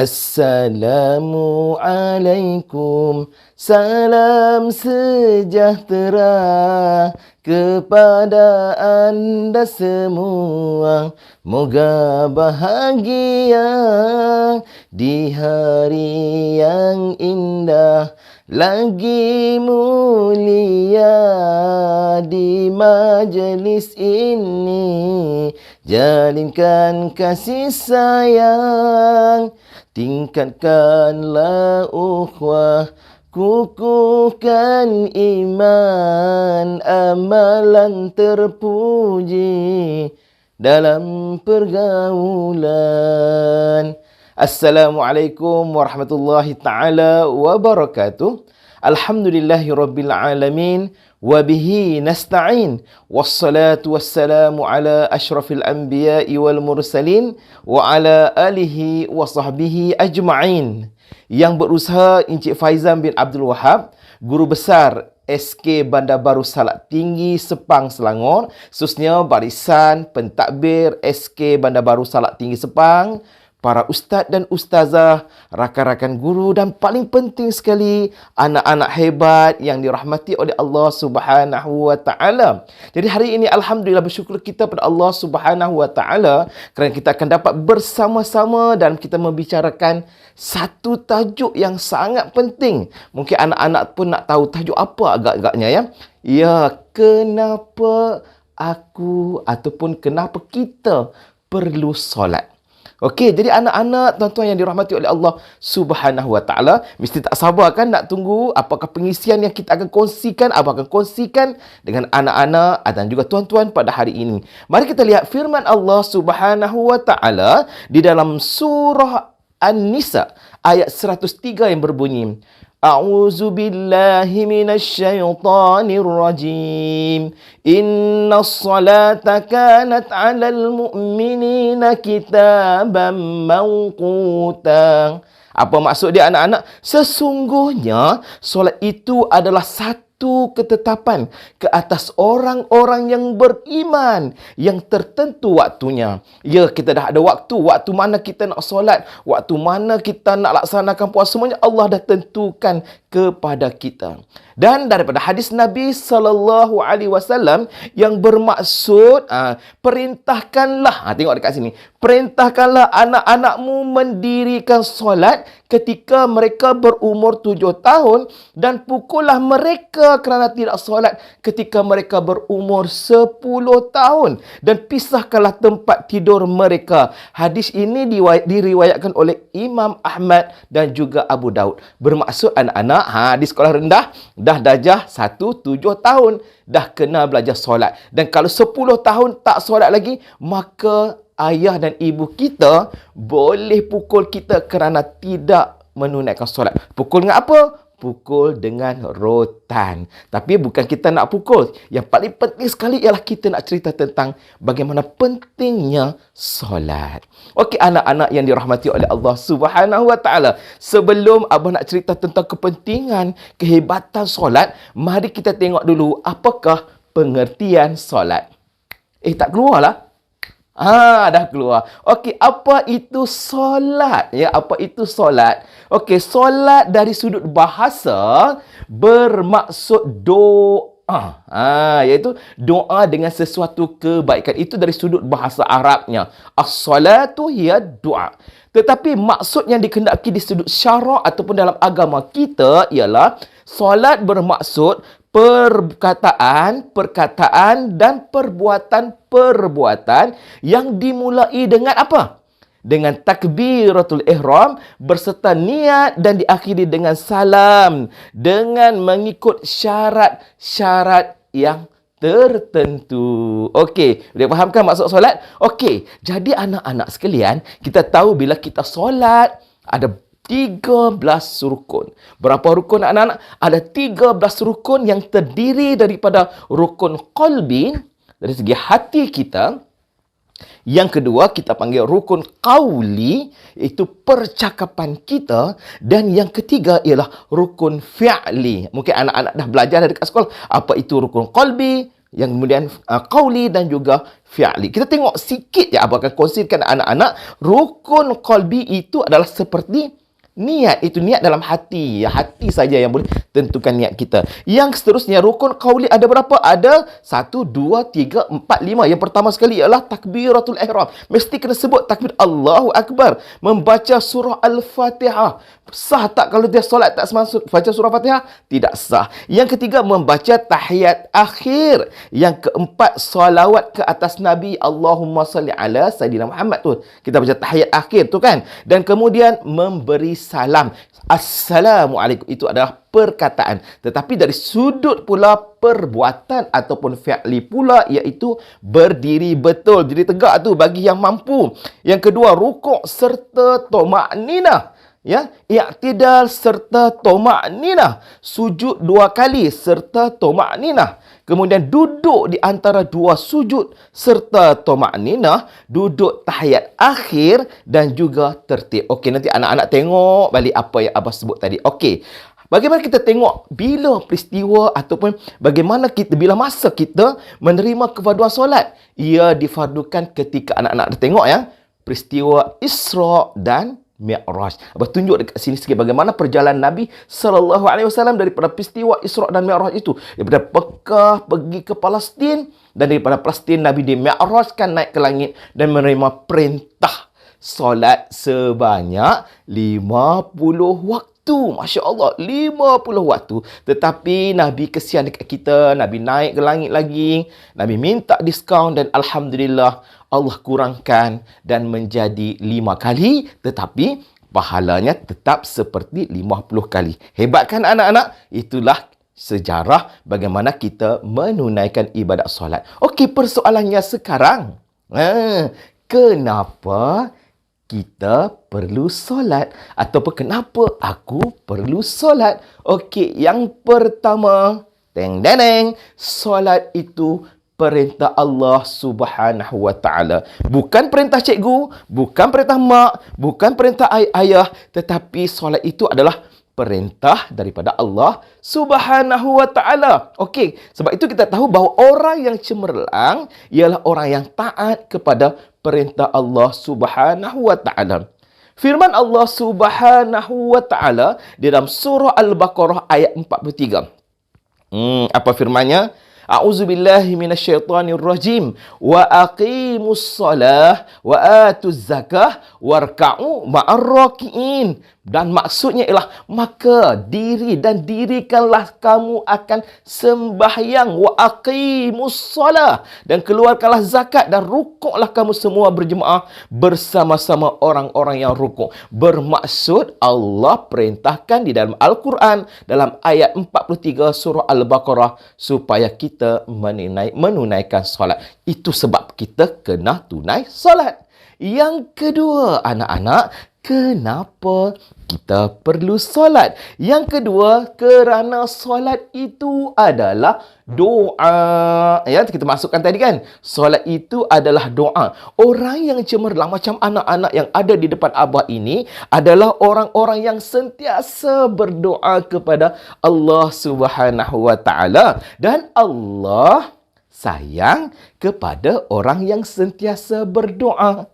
Assalamualaikum, salam sejahtera kepada anda semua. Moga bahagia di hari yang indah, lagi mulia di majlis ini. Jalinkan kasih sayang, tingkatkanlah ukhuwah, kukuhkan iman, amalan terpuji dalam pergaulan. Assalamualaikum warahmatullahi ta'ala wabarakatuh. Alhamdulillahirabbil alamin wa bihi nasta'in, wassalatu wassalamu ala asyrafil anbiya'i wal mursalin wa ala alihi wa sahbihi ajma'in. Yang berusaha Encik Faizan bin Abdul Wahab, Guru Besar SK Bandar Baru Salak Tinggi Sepang Selangor, khususnya barisan pentadbir SK Bandar Baru Salak Tinggi Sepang, para ustaz dan ustazah, rakan-rakan guru dan paling penting sekali anak-anak hebat yang dirahmati oleh Allah Subhanahu wa taala. Jadi hari ini alhamdulillah bersyukur kita pada Allah Subhanahu wa taala kerana kita akan dapat bersama-sama dan kita membicarakan satu tajuk yang sangat penting. Mungkin anak-anak pun nak tahu tajuk apa agak-agaknya ya. Ya, kenapa aku ataupun kenapa kita perlu solat. Okey, jadi anak-anak, tuan-tuan yang dirahmati oleh Allah Subhanahu wa taala, mesti tak sabar kan nak tunggu apakah pengisian yang kita akan kongsikan, dengan anak-anak dan juga tuan-tuan pada hari ini. Mari kita lihat firman Allah Subhanahu wa taala di dalam surah An-Nisa ayat 103 yang berbunyi, A'udzu billahi minasy syaithanir rajim. Innas salata kanat 'alal mu'minina kitaban mawquta. Apa maksud dia anak-anak? Sesungguhnya solat itu adalah satu ketetapan ke atas orang-orang yang beriman yang tertentu waktunya. Ya, kita dah ada waktu mana kita nak solat, waktu mana kita nak laksanakan puasa, semuanya Allah dah tentukan kepada kita. Dan daripada hadis Nabi sallallahu alaihi wasallam yang bermaksud perintahkanlah, tengok dekat sini, perintahkanlah anak-anakmu mendirikan solat ketika mereka berumur 7 tahun dan pukullah mereka kerana tidak solat ketika mereka berumur 10 tahun dan pisahkanlah tempat tidur mereka. Hadis ini diriwayatkan oleh Imam Ahmad dan juga Abu Daud. Bermaksud anak-anak di sekolah rendah dah darjah 1-7 tahun dah kena belajar solat. Dan kalau 10 tahun tak solat lagi, maka ayah dan ibu kita boleh pukul kita kerana tidak menunaikan solat. Pukul dengan apa? Pukul dengan rotan. Tapi bukan kita nak pukul. Yang paling penting sekali ialah kita nak cerita tentang bagaimana pentingnya solat. Okey anak-anak yang dirahmati oleh Allah Subhanahu wa taala, sebelum abang nak cerita tentang kepentingan, kehebatan solat, mari kita tengok dulu apakah pengertian solat. Tak keluarlah. Dah keluar. Okey, apa itu solat? Ya, apa itu solat? Okey, solat dari sudut bahasa bermaksud doa. Iaitu doa dengan sesuatu kebaikan. Itu dari sudut bahasa Arabnya. As-salatu hiya doa. Tetapi maksud yang dikehendaki di sudut syarak ataupun dalam agama kita ialah solat bermaksud perkataan dan perbuatan yang dimulai dengan apa? Dengan takbiratul ihram berserta niat dan diakhiri dengan salam dengan mengikut syarat-syarat yang tertentu. Okey, boleh fahamkan maksud solat? Okey, jadi anak-anak sekalian, kita tahu bila kita solat ada 13 rukun. Berapa rukun anak-anak? Ada 13 rukun yang terdiri daripada rukun qalbi, dari segi hati kita. Yang kedua, kita panggil rukun qauli, iaitu percakapan kita. Dan yang ketiga ialah rukun fi'li. Mungkin anak-anak dah belajar dekat sekolah. Apa itu rukun qalbi, yang kemudian qauli dan juga fi'li. Kita tengok sikit ya, apa akan kongsikan anak-anak. Rukun qalbi itu adalah seperti niat. Itu niat dalam hati. Ya, hati saja yang boleh tentukan niat kita. Yang seterusnya, rukun qauli ada berapa? Ada 1, 2, 3, 4, 5. Yang pertama sekali ialah takbiratul ihram. Mesti kena sebut takbir Allahu Akbar. Membaca surah Al-Fatihah. Sah tak kalau dia solat tak semasuk baca surah Fatihah? Tidak sah. Yang ketiga, membaca tahiyat akhir. Yang keempat, salawat ke atas Nabi. Allahumma salli ala Sayyidina Muhammad tu. Kita baca tahiyat akhir tu kan. Dan kemudian memberi salam. Assalamualaikum. Itu adalah perkataan. Tetapi dari sudut pula perbuatan ataupun fi'li pula, iaitu berdiri betul. Diri tegak tu bagi yang mampu. Yang kedua, rukuk serta toma'ninah. Ya, i'tidal serta toma'ninah. Sujud 2 kali serta toma'ninah. Kemudian duduk di antara 2 sujud serta toma'ninah, duduk tahiyat akhir dan juga tertib. Okey, nanti anak-anak tengok balik apa yang Abah sebut tadi. Okey. Bagaimana kita tengok bila peristiwa ataupun bagaimana kita, bila masa kita menerima kefarduan solat? Ia difardukan ketika anak-anak dah tengok ya, peristiwa Isra dan Mi'raj. Abah tunjuk dekat sini sikit bagaimana perjalanan Nabi SAW daripada peristiwa Isra dan Mi'raj itu. Daripada Mekah pergi ke Palestin, dan daripada Palestin Nabi di-Mi'rajkan naik ke langit dan menerima perintah solat sebanyak 50 waktu. Masya Allah, 50 waktu. Tetapi Nabi kesian dekat kita. Nabi naik ke langit lagi. Nabi minta diskaun dan Alhamdulillah Allah kurangkan dan menjadi 5 kali. Tetapi pahalanya tetap seperti 50 kali. Hebat kan anak-anak? Itulah sejarah bagaimana kita menunaikan ibadat solat. Okey, persoalannya sekarang. Kenapa kita perlu solat? Ataupun kenapa aku perlu solat? Okey, yang pertama, solat itu perintah Allah Subhanahu wa taala. Bukan perintah cikgu, bukan perintah mak, bukan perintah ayah, tetapi solat itu adalah perintah daripada Allah Subhanahu wa taala. Okey, sebab itu kita tahu bahawa orang yang cemerlang ialah orang yang taat kepada perintah Allah Subhanahu wa taala. Firman Allah Subhanahu wa taala di dalam surah Al-Baqarah ayat 43. Apa firmannya? A'udzubillahi minasyaitonirrajim. Wa aqimus salah wa atuz zakah warka'u ma'ar raki'in. Dan maksudnya ialah, maka diri dan dirikanlah kamu akan sembahyang, wa aqimus salah, dan keluarkanlah zakat, dan rukuklah kamu semua berjemaah bersama-sama orang-orang yang rukuk. Bermaksud Allah perintahkan di dalam Al-Quran dalam ayat 43 surah Al-Baqarah supaya kita menunaikan solat. Itu sebab kita kena tunai solat. Yang kedua, anak-anak, kenapa kita perlu solat? Yang kedua, kerana solat itu adalah doa. Ya, kita masukkan tadi kan, solat itu adalah doa. Orang yang cemerlang macam anak-anak yang ada di depan Abah ini adalah orang-orang yang sentiasa berdoa kepada Allah Subhanahu wa taala, dan Allah sayang kepada orang yang sentiasa berdoa.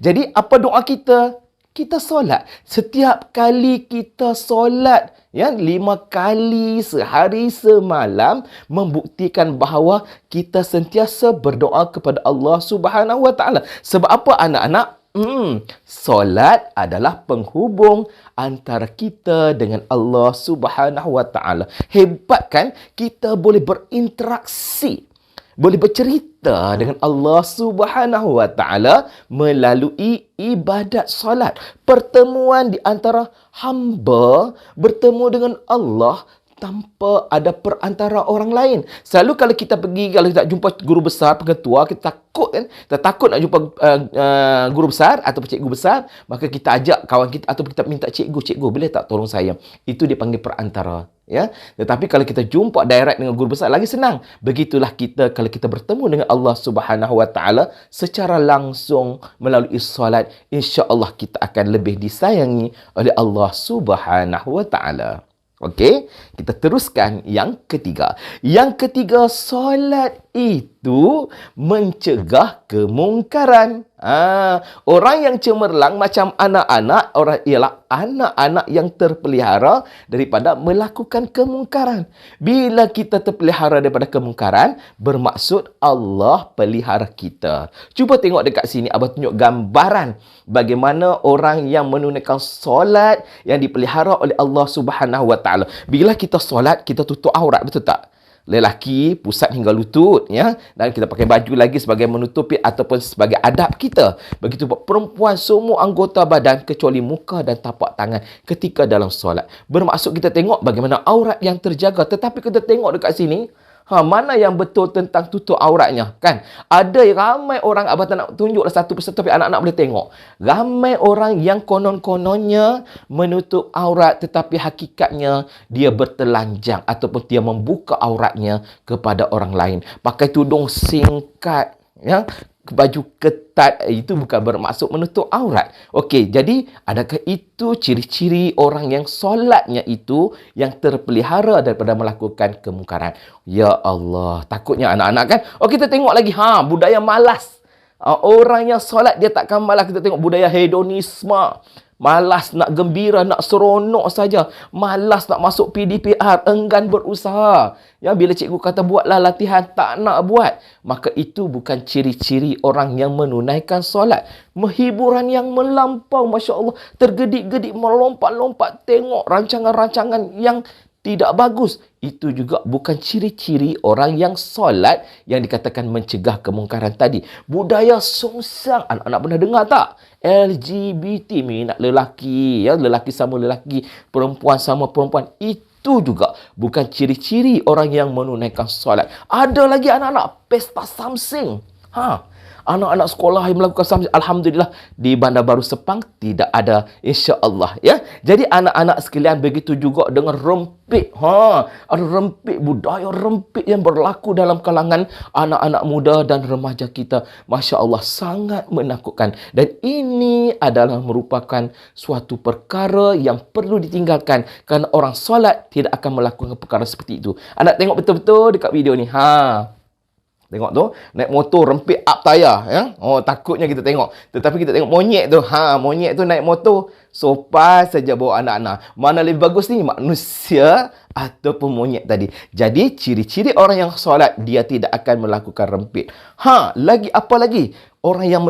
Jadi apa doa kita? Kita solat. Setiap kali kita solat, ya, 5 kali sehari semalam, membuktikan bahawa kita sentiasa berdoa kepada Allah Subhanahu wa taala. Sebab apa anak-anak? Solat adalah penghubung antara kita dengan Allah Subhanahu wa taala. Hebat kan? Kita boleh berinteraksi, boleh bercerita dengan Allah Subhanahu wa taala melalui ibadat solat. Pertemuan di antara hamba bertemu dengan Allah tanpa ada perantara orang lain. Selalu kalau kita pergi, kalau kita jumpa guru besar, pengetua, kita takut kan? Kita takut nak jumpa guru besar atau cikgu besar, maka kita ajak kawan kita atau kita minta cikgu, boleh tak tolong saya? Itu dipanggil perantara. Ya, tetapi kalau kita jumpa direct dengan guru besar, lagi senang. Begitulah kita kalau kita bertemu dengan Allah Subhanahu wa taala secara langsung melalui solat, insya-Allah kita akan lebih disayangi oleh Allah Subhanahu wa taala. Okey, kita teruskan yang ketiga. Yang ketiga, solat itu mencegah kemungkaran. Orang yang cemerlang macam anak-anak, orang ialah anak-anak yang terpelihara daripada melakukan kemungkaran. Bila kita terpelihara daripada kemungkaran, bermaksud Allah pelihara kita. Cuba tengok dekat sini, Abah tunjuk gambaran bagaimana orang yang menunaikan solat yang dipelihara oleh Allah Subhanahu Wa Taala. Bila kita solat, kita tutup aurat, betul tak? Lelaki pusat hingga lutut, ya, dan kita pakai baju lagi sebagai menutupi ataupun sebagai adab kita. Begitu pun perempuan, semua anggota badan kecuali muka dan tapak tangan ketika dalam solat. Bermaksud kita tengok bagaimana aurat yang terjaga. Tetapi kita tengok dekat sini, mana yang betul tentang tutup auratnya, kan? Ada ramai orang, Abah tak nak tunjuklah satu persatu, tapi anak-anak boleh tengok. Ramai orang yang konon-kononnya menutup aurat, tetapi hakikatnya dia bertelanjang ataupun dia membuka auratnya kepada orang lain. Pakai tudung singkat, ya, baju ketat, itu bukan bermaksud menutup aurat. Okey, jadi adakah itu ciri-ciri orang yang solatnya itu yang terpelihara daripada melakukan kemungkaran? Ya Allah, takutnya anak-anak kan. Kita tengok lagi, budaya malas. Orang yang solat dia takkan malas. Kita tengok budaya hedonisme. Malas nak gembira, nak seronok saja. Malas nak masuk PDPR, enggan berusaha. Ya, bila cikgu kata buatlah latihan, tak nak buat. Maka itu bukan ciri-ciri orang yang menunaikan solat. Hiburan yang melampau, Masya Allah. Tergedik-gedik, melompat-lompat, tengok rancangan-rancangan yang tidak bagus. Itu juga bukan ciri-ciri orang yang solat yang dikatakan mencegah kemungkaran tadi. Budaya songsang, anak-anak pernah dengar tak? LGBT, minat lelaki, ya, lelaki sama lelaki, perempuan sama perempuan. Itu juga bukan ciri-ciri orang yang menunaikan solat. Ada lagi anak-anak pesta samsing. Anak-anak sekolah yang melakukan samsing, alhamdulillah di Bandar Baru Sepang tidak ada, insya-Allah, ya. Jadi anak-anak sekalian, begitu juga dengan rempit. Ada rempit, budaya rempit yang berlaku dalam kalangan anak-anak muda dan remaja kita. Masya-Allah, sangat menakutkan, dan ini adalah merupakan suatu perkara yang perlu ditinggalkan, kerana orang solat tidak akan melakukan perkara seperti itu. Anak tengok betul-betul dekat video ni. Tengok tu, naik motor rempit up tayar, ya. Takutnya kita tengok. Tetapi kita tengok monyet tu. Monyet tu naik motor, sopan saja bawa anak-anak. Mana lebih bagus ni, manusia ataupun monyet tadi? Jadi ciri-ciri orang yang solat, dia tidak akan melakukan rempit. Lagi apa lagi? Orang yang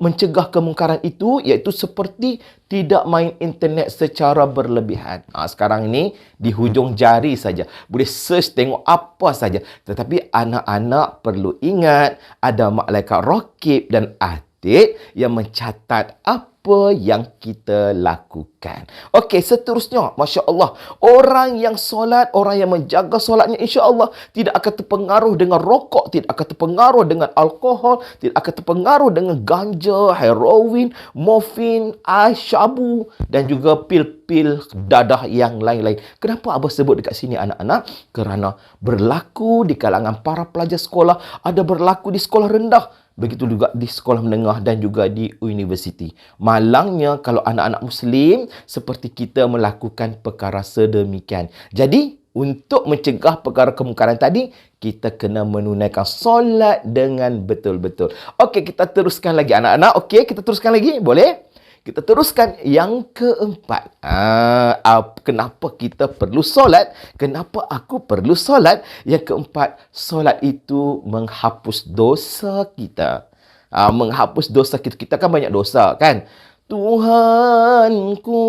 mencegah kemungkaran itu, iaitu seperti tidak main internet secara berlebihan. Sekarang ini di hujung jari saja, boleh search tengok apa saja. Tetapi anak-anak perlu ingat, ada malaikat raqib dan atid yang mencatat apa yang kita lakukan. Okey, seterusnya, Masya Allah, orang yang solat, orang yang menjaga solatnya, insya Allah tidak akan terpengaruh dengan rokok, tidak akan terpengaruh dengan alkohol, tidak akan terpengaruh dengan ganja, heroin, morfin, syabu, dan juga pil-pil dadah yang lain-lain. Kenapa Abah sebut dekat sini, anak-anak? Kerana berlaku di kalangan para pelajar sekolah, ada berlaku di sekolah rendah, begitu juga di sekolah menengah dan juga di universiti. Malangnya kalau anak-anak Muslim seperti kita melakukan perkara sedemikian. Jadi, untuk mencegah perkara kemungkaran tadi, kita kena menunaikan solat dengan betul-betul. Okey, kita teruskan lagi anak-anak. Okey, kita teruskan lagi. Boleh? Kita teruskan yang keempat. Kenapa kita perlu solat? Kenapa aku perlu solat? Yang keempat, solat itu menghapus dosa kita. Menghapus dosa kita. Kita kan banyak dosa, kan? Tuhanku,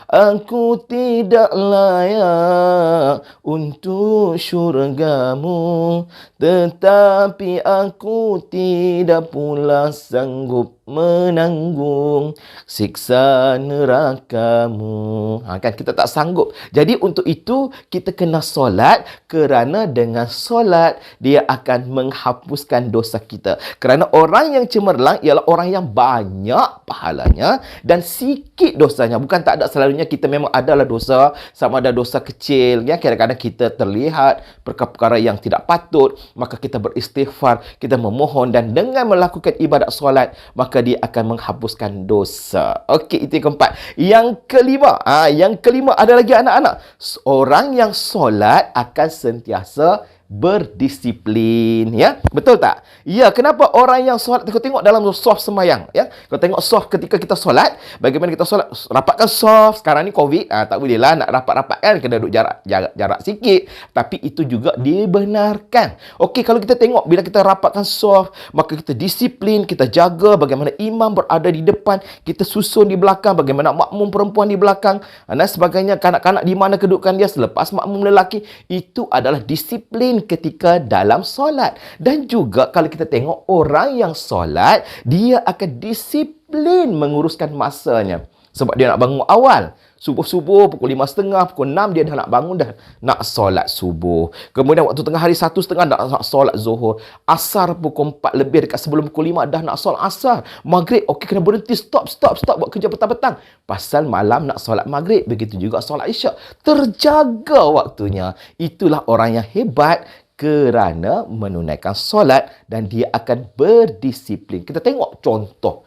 aku tidak layak untuk syurgamu, tetapi aku tidak pula sanggup menanggung siksa nerakamu. Kan kita tak sanggup. Jadi untuk itu kita kena solat, kerana dengan solat dia akan menghapuskan dosa kita. Kerana orang yang cemerlang ialah orang yang banyak pahalanya dan sikit dosanya. Bukan tak ada, selalunya kita memang adalah dosa, sama ada dosa kecil, ya, kadang-kadang kita terlihat perkara-perkara yang tidak patut, maka kita beristighfar, kita memohon, dan dengan melakukan ibadat solat, maka maka dia akan menghapuskan dosa. Okey, itu yang keempat. Yang kelima ada lagi anak-anak. Orang yang solat akan sentiasa berdisiplin, ya. Betul tak? Ya, kenapa orang yang solat, kau tengok dalam soft sembahyang, ya. Kau tengok soft ketika kita solat, bagaimana kita solat, rapatkan soft. Sekarang ni COVID, tak boleh lah nak rapat-rapatkan, kena duduk jarak sikit. Tapi itu juga dibenarkan. Okey, kalau kita tengok bila kita rapatkan soft, maka kita disiplin, kita jaga bagaimana imam berada di depan, kita susun di belakang, bagaimana makmum perempuan di belakang, dan sebagainya, kanak-kanak di mana kedudukan dia selepas makmum lelaki. Itu adalah disiplin ketika dalam solat. Dan juga kalau kita tengok orang yang solat, dia akan disiplin menguruskan masanya. Sebab dia nak bangun awal. Subuh-subuh, pukul 5.30, pukul 6 dia dah nak bangun, dah nak solat subuh. Kemudian waktu tengah hari 1.30 dah nak solat zuhur. Asar pukul 4 lebih dekat sebelum pukul 5 dah nak solat asar. Maghrib, okey, kena berhenti, stop buat kerja petang-petang. Pasal malam nak solat maghrib. Begitu juga solat isyak. Terjaga waktunya. Itulah orang yang hebat kerana menunaikan solat dan dia akan berdisiplin. Kita tengok contoh.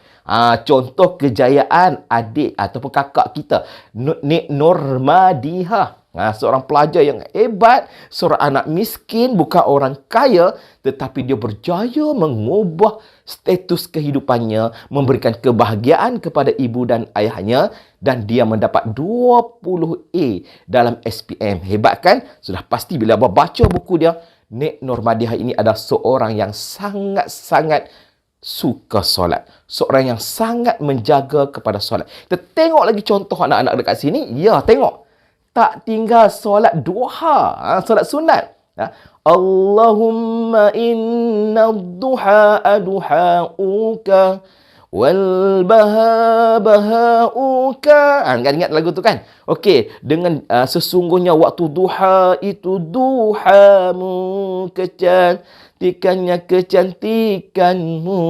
Contoh kejayaan adik ataupun kakak kita, Nik Normadiha. Seorang pelajar yang hebat, seorang anak miskin, bukan orang kaya, tetapi dia berjaya mengubah status kehidupannya, memberikan kebahagiaan kepada ibu dan ayahnya, dan dia mendapat 20A dalam SPM. Hebat kan? Sudah pasti bila baca buku dia, Nik Normadiha ini adalah seorang yang sangat-sangat suka solat. Seorang yang sangat menjaga kepada solat. Kita tengok lagi contoh anak-anak dekat sini. Ya, tengok. Tak tinggal solat duha. Solat sunat. Allahumma inna duha aduha'uka wal baha-baha'uka. Ingat lagu tu kan? Okey, dengan sesungguhnya waktu duha itu duhamu kecantikanmu,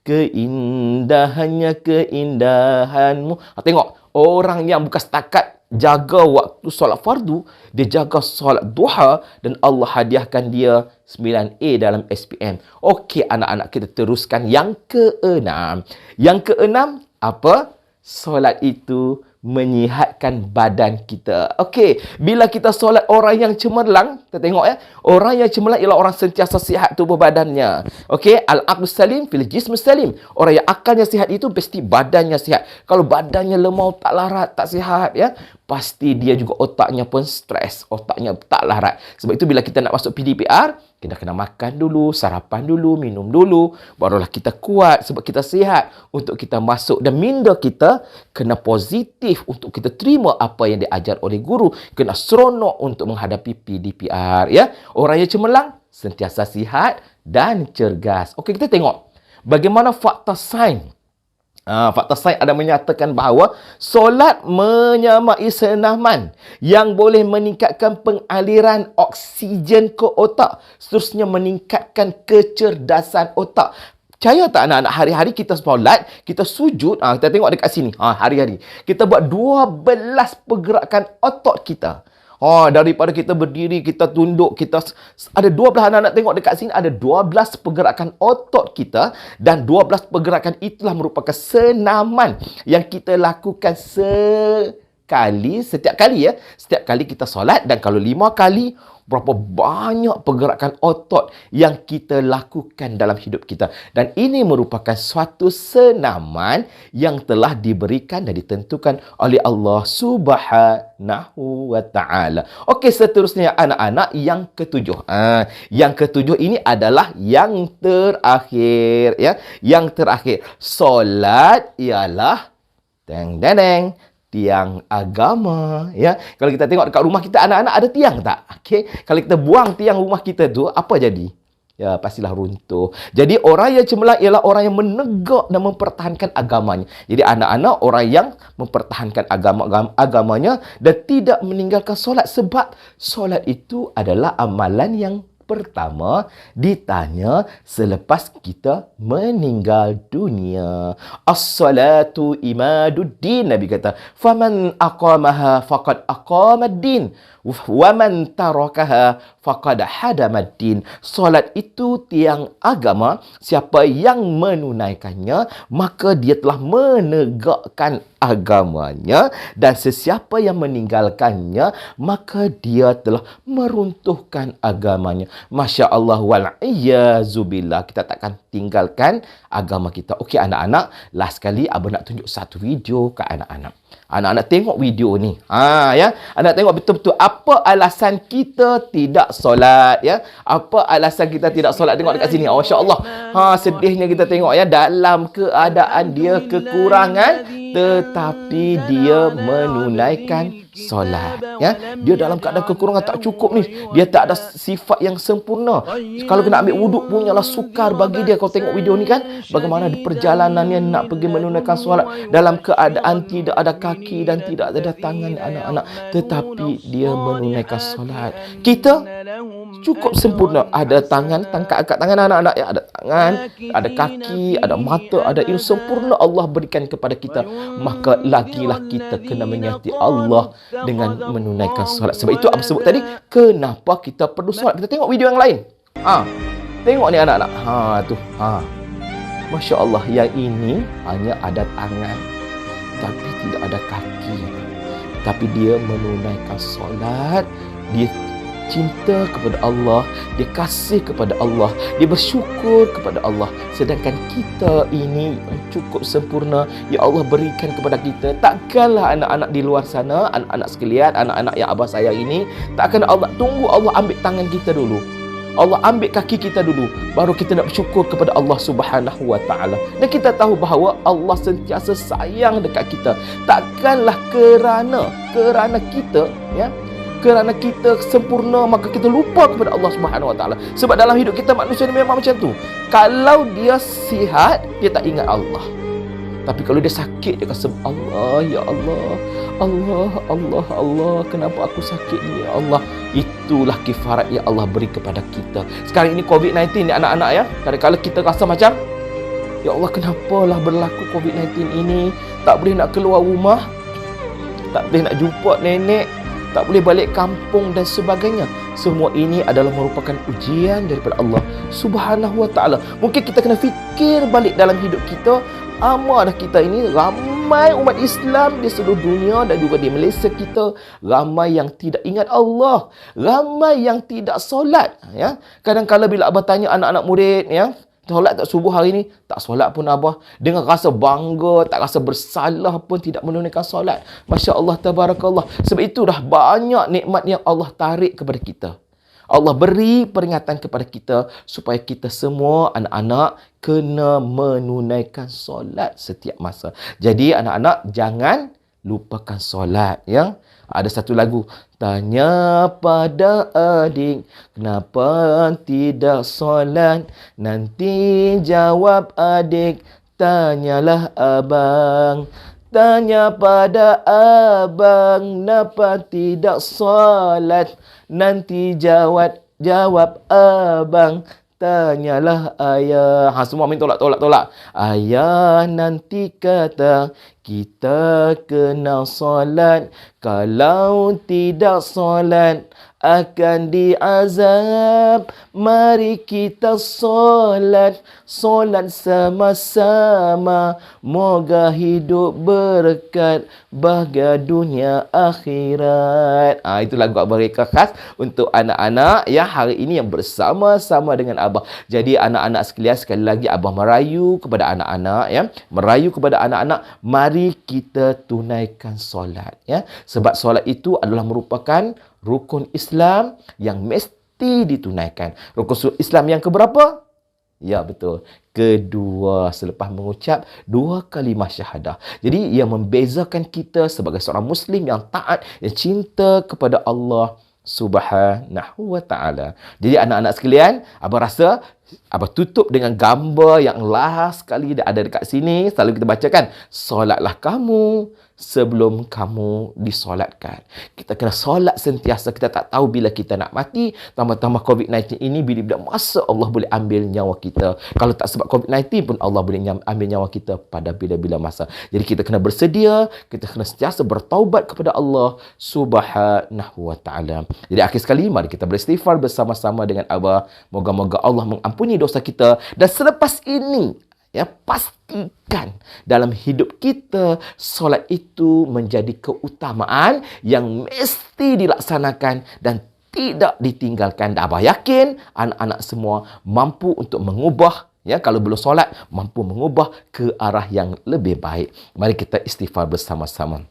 keindahannya keindahanmu. Tengok, orang yang bukan setakat jaga waktu solat fardu, dia jaga solat duha dan Allah hadiahkan dia 9A dalam SPM. Okey, anak-anak, kita teruskan yang keenam. Yang keenam, apa? Solat itu menyihatkan badan kita. Okey, bila kita solat orang yang cemerlang, kita tengok ya, orang yang cemerlang ialah orang sentiasa sihat tubuh badannya. Okey, al-aqlu salim fil jism salim. Orang yang akalnya sihat itu pasti badannya sihat. Kalau badannya lemau, tak larat, tak sihat ya, pasti dia juga otaknya pun stres, otaknya tak larat. Sebab itu bila kita nak masuk PDPR, kita kena makan dulu, sarapan dulu, minum dulu, barulah kita kuat sebab kita sihat untuk kita masuk, dan minda kita kena positif untuk kita terima apa yang diajar oleh guru, kena seronok untuk menghadapi PDPR ya. Orang yang cemerlang sentiasa sihat dan cergas. Okey, kita tengok bagaimana fakta sains. Fakta sains ada menyatakan bahawa solat menyamai senaman yang boleh meningkatkan pengaliran oksigen ke otak, seterusnya meningkatkan kecerdasan otak. Percaya tak anak-anak, hari-hari kita solat, kita sujud, kita tengok dekat sini, hari-hari kita buat 12 pergerakan otot kita. Daripada kita berdiri, kita tunduk, kita ada 12, anak-anak tengok dekat sini ada 12 pergerakan otot kita, dan 12 pergerakan itulah merupakan senaman yang kita lakukan setiap kali kita solat. Dan kalau 5 kali, berapa banyak pergerakan otot yang kita lakukan dalam hidup kita. Dan ini merupakan suatu senaman yang telah diberikan dan ditentukan oleh Allah Subhanahu wa ta'ala. Okey, seterusnya anak-anak, yang ketujuh. Yang ketujuh ini adalah yang terakhir ya. Yang terakhir, solat ialah tiang agama ya. Kalau kita tengok dekat rumah kita, anak-anak ada tiang tak? Okey, kalau kita buang tiang rumah kita tu, apa jadi? Ya, pastilah runtuh. Jadi orang yang cemerlang ialah orang yang menegak dan mempertahankan agamanya. Jadi anak-anak orang yang mempertahankan agamanya dan tidak meninggalkan solat, sebab solat itu adalah amalan yang pertama ditanya selepas kita meninggal dunia. As-salatu imaduddin, Nabi kata. Faman aqamaha faqad aqamaddin. Wa man tarakaha faqad hadamaddin. Solat itu tiang agama. Siapa yang menunaikannya, maka dia telah menegakkan agamanya. Dan sesiapa yang meninggalkannya, maka dia telah meruntuhkan agamanya. Masya Allah wal'iyazubillah. Kita takkan tinggalkan agama kita. Okey anak-anak, last sekali Abang nak tunjuk satu video ke anak-anak. Anak-anak tengok video ni. Ya. Anak tengok betul-betul apa alasan kita tidak solat, ya. Apa alasan kita tidak solat? Tengok dekat sini. Masya-Allah. Sedihnya kita tengok ya, dalam keadaan dia kekurangan tetapi dia menunaikan solat, ya. Dia dalam keadaan kekurangan, tak cukup ni. Dia tak ada sifat yang sempurna. Kalau kena ambil wuduk pun ialah sukar bagi dia. Kau tengok video ni kan, bagaimana di perjalanannya nak pergi menunaikan solat dalam keadaan tidak ada kaki dan tidak ada tangan anak-anak, tetapi dia menunaikan solat. Kita cukup sempurna. Ada tangan, angkat tangan anak-anak, ya. Ada tangan, ada kaki, ada mata, ada ilmu. Sempurna Allah berikan kepada kita. Maka lagilah kita kena menyati Allah dengan menunaikan solat. Sebab itu Abang sebut tadi, kenapa kita perlu solat. Kita tengok video yang lain. Tengok ni anak-anak. Tu. Masya Allah, yang ini hanya ada tangan tapi tidak ada kaki. Tapi dia menunaikan solat. Dia cinta kepada Allah, dia kasih kepada Allah, dia bersyukur kepada Allah. Sedangkan kita ini cukup sempurna, ya Allah berikan kepada kita. Takkanlah anak-anak di luar sana, anak-anak sekalian, anak-anak yang Abah sayang ini, takkan Allah tunggu Allah ambil tangan kita dulu, Allah ambil kaki kita dulu, baru kita nak bersyukur kepada Allah Subhanahu wa taala. Dan kita tahu bahawa Allah sentiasa sayang dekat kita. Takkanlah kerana kita, ya, kerana kita sempurna maka kita lupa kepada Allah Subhanahu wa taala. Sebab dalam hidup kita manusia ni memang macam tu. Kalau dia sihat, dia tak ingat Allah. Tapi kalau dia sakit, dia kata Allah, ya Allah, Allah, kenapa aku sakit ni, ya Allah. Itulah kifarat yang Allah beri kepada kita. Sekarang ini COVID-19 ni anak-anak, ya. Kadang-kadang kita rasa macam, ya Allah, kenapalah berlaku COVID-19 ini. Tak boleh nak keluar rumah, tak boleh nak jumpa nenek, tak boleh balik kampung dan sebagainya. Semua ini adalah merupakan ujian daripada Allah Subhanahu wa taala. Mungkin kita kena fikir balik dalam hidup kita. Amat dah kita ini, ramai umat Islam di seluruh dunia dan juga di Malaysia kita, ramai yang tidak ingat Allah, ramai yang tidak solat, ya. Kadang-kadang bila Abah tanya anak-anak murid, ya, solat tak subuh hari ni? Tak solat pun Abah. Dengan rasa bangga, tak rasa bersalah pun tidak menunaikan solat. Masya Allah, tabarakallah. Sebab itu dah banyak nikmat yang Allah tarik kepada kita. Allah beri peringatan kepada kita supaya kita semua anak-anak kena menunaikan solat setiap masa. Jadi anak-anak jangan lupakan solat, ya. Ada satu lagu, tanya pada adik kenapa tidak solat, nanti jawab adik tanyalah abang. Tanya pada abang kenapa tidak solat, nanti jawab abang tanyalah ayah. Semua main tolak. Ayah nanti kata kita kena solat, kalau tidak solat akan diazab. Mari kita solat sama-sama, moga hidup berkat, bahagia dunia akhirat. Itu lagu Abah reka khas untuk anak-anak, ya, hari ini yang bersama-sama dengan Abah. Jadi anak-anak sekalian, sekali lagi Abah merayu kepada anak-anak, ya, merayu kepada anak-anak, mari kita tunaikan solat, ya. Sebab solat itu adalah merupakan rukun Islam yang mesti ditunaikan. Rukun Islam yang keberapa? Ya, betul. Kedua, selepas mengucap 2 kalimah syahadah. Jadi, yang membezakan kita sebagai seorang Muslim yang taat, yang cinta kepada Allah Subhanahu wa ta'ala. Jadi, anak-anak sekalian, Abang rasa tutup dengan gambar yang last sekali ada dekat sini. Selalu kita bacakan, solatlah kamu sebelum kamu disolatkan. Kita kena solat sentiasa. Kita tak tahu bila kita nak mati. Tambah-tambah COVID-19 ini, bila-bila masa Allah boleh ambil nyawa kita. Kalau tak sebab COVID-19 pun Allah boleh ambil nyawa kita pada bila-bila masa. Jadi kita kena bersedia, kita kena sentiasa bertaubat kepada Allah Subhanahu wa ta'ala. Jadi akhir sekali, mari kita beristighfar bersama-sama dengan Abah. Moga-moga Allah mengampuni dosa kita. Dan selepas ini, pastikan dalam hidup kita solat itu menjadi keutamaan yang mesti dilaksanakan dan tidak ditinggalkan. Dan Abah yakin anak-anak semua mampu untuk mengubah, kalau belum solat, mampu mengubah ke arah yang lebih baik. Mari kita istighfar bersama-sama.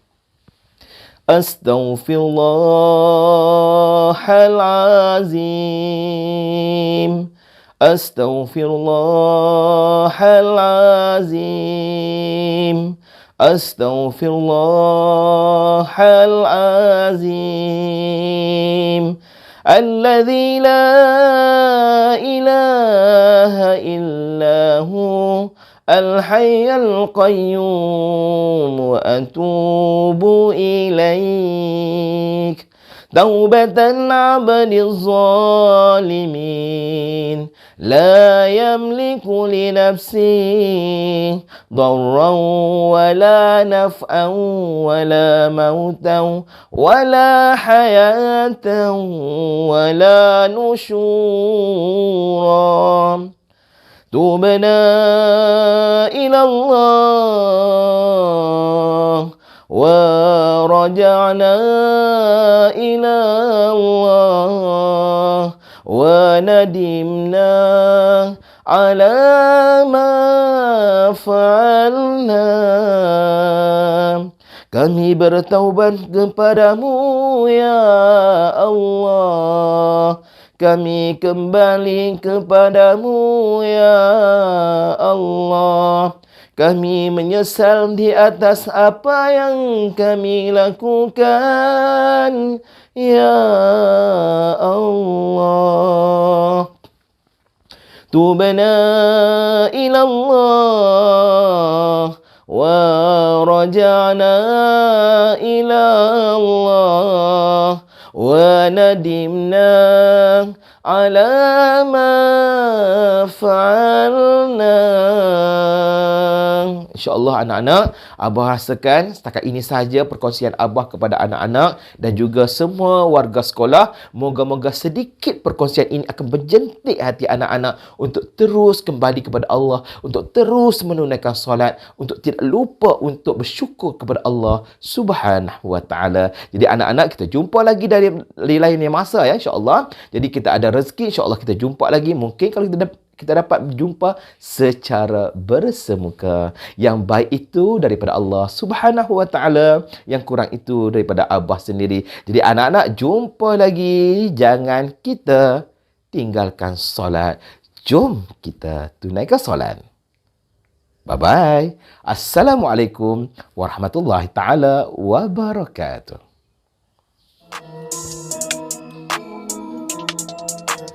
Astaghfirullahalazim. Astaghfirullahalazim. Astaghfirullahalazim. Alladzi la ilaha illahu al-hayyul qayyum wa atubu ilaik. Taubatan abdiz zalimin la yamliku li nafsi darran wala naf'an wala mautan wala hayatan wala nusyuran. Tubna ila Allah wa raja'na ila Allah wa nadimna ala ma fa'alna. Kami bertaubat kepadamu ya Allah. Kami kembali kepadamu ya Allah. Kami menyesal di atas apa yang kami lakukan ya Allah. Tubna ila Allah wa raja'na ila Allah wa nadimna ala ma fa'alna. InsyaAllah anak-anak, Abah rasakan setakat ini sahaja perkongsian Abah kepada anak-anak dan juga semua warga sekolah. Moga-moga sedikit perkongsian ini akan menjentik hati anak-anak untuk terus kembali kepada Allah, untuk terus menunaikan solat, untuk tidak lupa untuk bersyukur kepada Allah Subhanahu wa ta'ala. Jadi anak-anak, kita jumpa lagi dari lain masa insyaAllah. Jadi kita ada rezeki, insyaAllah kita jumpa lagi. Mungkin kalau kita dapat berjumpa secara bersemuka. Yang baik itu daripada Allah Subhanahu wa ta'ala, yang kurang itu daripada Abah sendiri. Jadi anak-anak, jumpa lagi. Jangan kita tinggalkan solat. Jom kita tunaikan solat. Bye-bye. Assalamualaikum warahmatullahi ta'ala wabarakatuh.